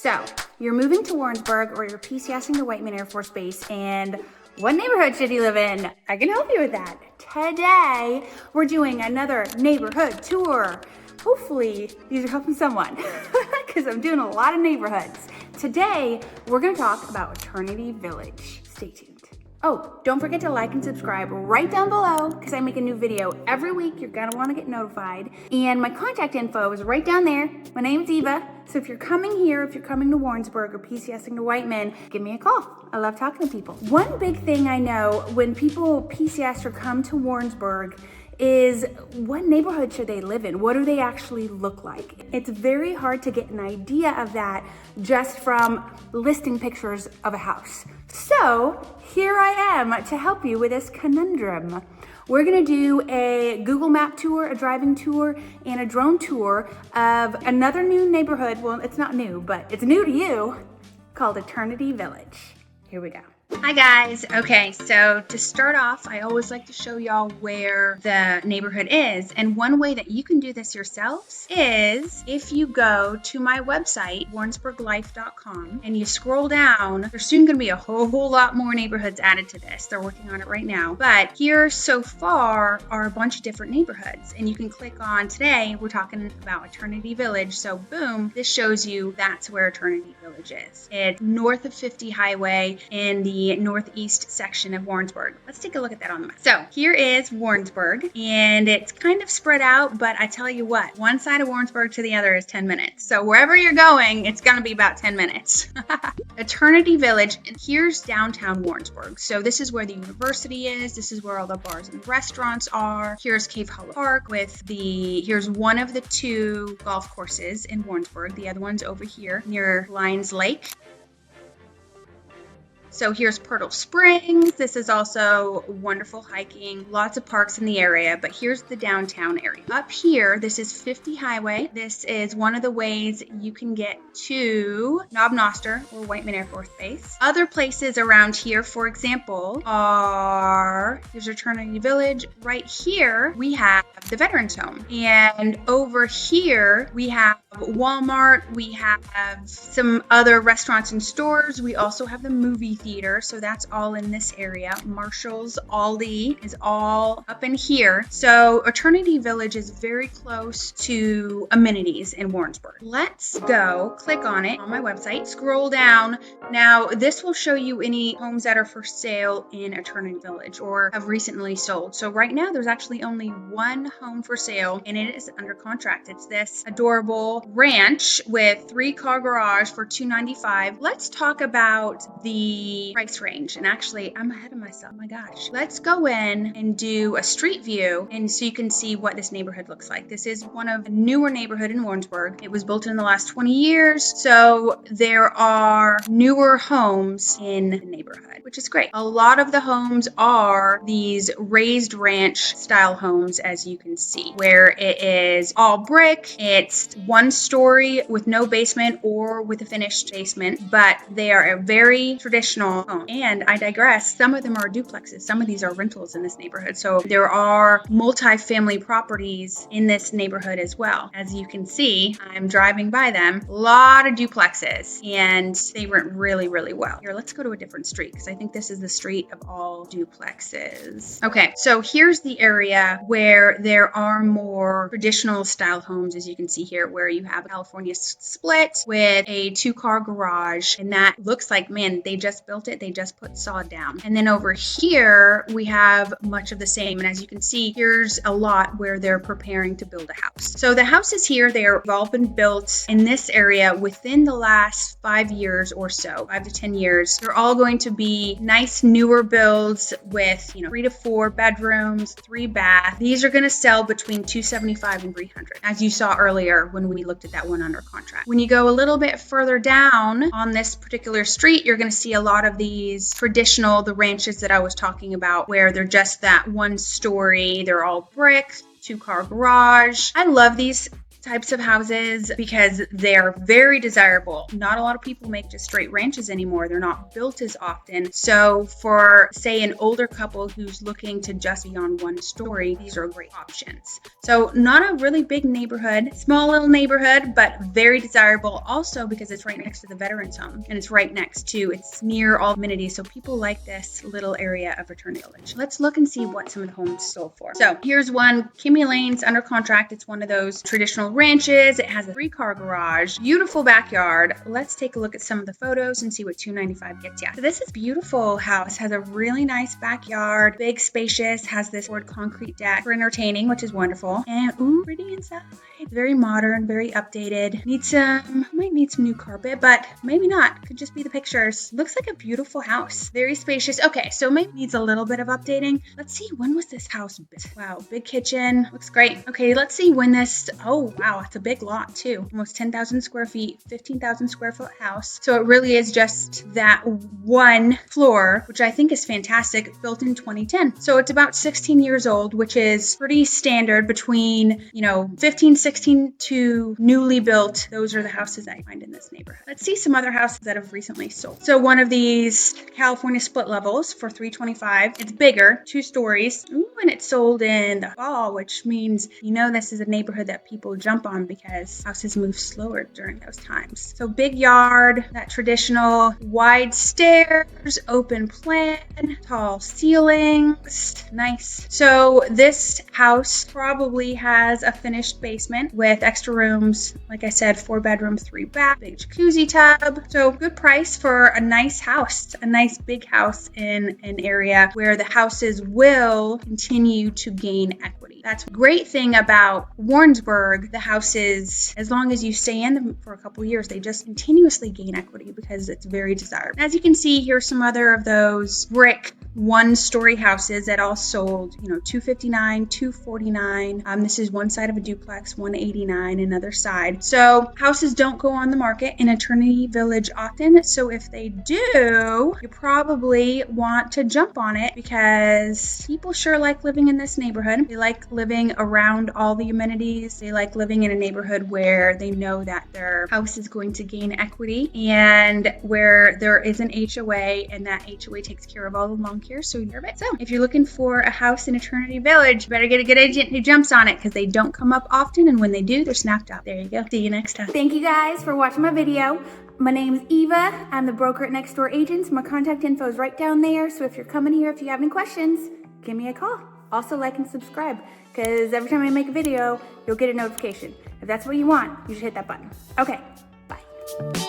So, you're moving to Warrensburg or you're PCSing the Whiteman Air Force Base, and what neighborhood should you live in? I can help you with that. Today, we're doing another neighborhood tour. Hopefully, these are helping someone because I'm doing a lot of neighborhoods. Today, we're going to talk about Eternity Village. Stay tuned. Oh, don't forget to like and subscribe right down below because I make a new video every week. You're going to want to get notified. And my contact info is right down there. My name's Eva. So if you're coming here, if you're coming to Warrensburg or PCSing to Whiteman, give me a call. I love talking to people. One big thing I know when people PCS or come to Warrensburg is what neighborhood should they live in? What do they actually look like? It's very hard to get an idea of that just from listing pictures of a house. So here I am to help you with this conundrum. We're gonna do a Google Map tour, a driving tour, and a drone tour of another new neighborhood. Well, it's not new, but it's new to you, called Eternity Village. Here we go. Hi guys. Okay, so to start off, I always like to show y'all where the neighborhood is. And one way that you can do this yourselves is if you go to my website, warrensburglife.com, and you scroll down, there's soon going to be a whole lot more neighborhoods added to this. They're working on it right now. But here so far are a bunch of different neighborhoods. And you can click on today, we're talking about Eternity Village. So boom, this shows you that's where Eternity Village is. It's north of 50 Highway in the northeast section of Warrensburg. Let's take a look at that on the map. So here is Warrensburg, and it's kind of spread out, but I tell you what, one side of Warrensburg to the other is 10 minutes. So wherever you're going, it's going to be about 10 minutes. Eternity Village, and here's downtown Warrensburg. So this is where the university is. This is where all the bars and restaurants are. Here's Cave Hollow Park here's one of the two golf courses in Warrensburg. The other one's over here near Lions Lake. So here's Purtle Springs. This is also wonderful hiking, lots of parks in the area, but here's the downtown area. Up here, this is 50 Highway. This is one of the ways you can get to Knob Noster or Whiteman Air Force Base. Other places around here, for example, here's Eternity Village. Right here, we have the Veterans Home. And over here, we have Walmart. We have some other restaurants and stores. We also have the movie theater, so that's all in this area. Marshall's, Aldi is all up in here. So Eternity Village is very close to amenities in Warrensburg. Let's go click on it on my website, scroll down. Now this will show you any homes that are for sale in Eternity Village or have recently sold. So right now there's actually only one home for sale and it is under contract. It's this adorable ranch with 3-car garage for $295. Let's talk about the price range. And actually, I'm ahead of myself. Oh my gosh. Let's go in and do a street view and so you can see what this neighborhood looks like. This is one of the newer neighborhood in Warrensburg. It was built in the last 20 years. So there are newer homes in the neighborhood, which is great. A lot of the homes are these raised ranch style homes, as you can see, where it is all brick. It's one story with no basement or with a finished basement, but they are a very traditional home. And I digress, some of them are duplexes. Some of these are rentals in this neighborhood. So there are multi-family properties in this neighborhood as well. As you can see, I'm driving by them, a lot of duplexes, and they rent really, really well. Here, let's go to a different street because I think this is the street of all duplexes. Okay, so here's the area where there are more traditional style homes, as you can see here, where you have a California split with a 2-car garage, and that looks like, man, they just built it. They just put sod down. And then over here, we have much of the same. And as you can see, here's a lot where they're preparing to build a house. So the houses here, they've all been built in this area within the last 5 years or so, 5 to 10 years. They're all going to be nice, newer builds with, 3 to 4 bedrooms, 3 baths. These are going to sell between $275 and $300, as you saw earlier when we looked at that one under contract. When you go a little bit further down on this particular street, you're going to see a lot of these traditional, the ranches that I was talking about, where they're just that one story, they're all brick, 2-car garage. I love these types of houses because they're very desirable. Not a lot of people make just straight ranches anymore. They're not built as often. So for, say, an older couple who's looking to just be on one story, these are great options. So not a really big neighborhood, small little neighborhood, but very desirable also because it's right next to the Veterans Home, and it's right next to, it's near all amenities. So people like this little area of Fraternity Village. Let's look and see what some of the homes sold for. So here's one, Kimmy Lane's under contract. It's one of those traditional ranches. It has a 3-car garage, beautiful backyard. Let's take a look at some of the photos and see what $295 gets you. So this is beautiful house, has a really nice backyard, big, spacious, has this wood concrete deck for entertaining, which is wonderful. And ooh, pretty inside. Very modern, very updated. Might need some new carpet, but maybe not. Could just be the pictures. Looks like a beautiful house. Very spacious. Okay, so maybe needs a little bit of updating. Let's see, when was this house built? Wow, big kitchen. Looks great. Okay, let's see when this, oh wow, it's a big lot too. Almost 10,000 square feet, 15,000 square foot house. So it really is just that one floor, which I think is fantastic, built in 2010. So it's about 16 years old, which is pretty standard between, 15, 16 to newly built. Those are the houses I find in this neighborhood. Let's see some other houses that have recently sold. So one of these California split levels for $325. It's bigger, 2 stories. Ooh, and it sold in the fall, which means this is a neighborhood that people jump on because houses move slower during those times. So big yard, that traditional wide stairs, open plan, tall ceilings, nice. So this house probably has a finished basement with extra rooms. Like I said, 4 bedrooms, 3 bath, big jacuzzi tub. So good price for a nice house, a nice big house in an area where the houses will continue to gain equity. That's a great thing about Warrensburg. The houses, as long as you stay in them for a couple years, they just continuously gain equity because it's very desirable. As you can see, here's some other of those brick 1-story houses that all sold, $259, $249. This is one side of a duplex, $189, another side. So houses don't go on the market in Eternity Village often. So if they do, you probably want to jump on it because people sure like living in this neighborhood. They like living around all the amenities. They like living in a neighborhood where they know that their house is going to gain equity and where there is an HOA and that HOA takes care of all the lawn care. So if you're looking for a house in Eternity Village, you better get a good agent who jumps on it because they don't come up often, and when they do, they're snapped up. There you go. See you next time. Thank you guys for watching my video. My name is Eva. I'm the broker at Next Door Agents. My contact info is right down there. So if you're coming here, if you have any questions, give me a call. Also like and subscribe because every time I make a video, you'll get a notification. If that's what you want, you should hit that button. Okay, bye.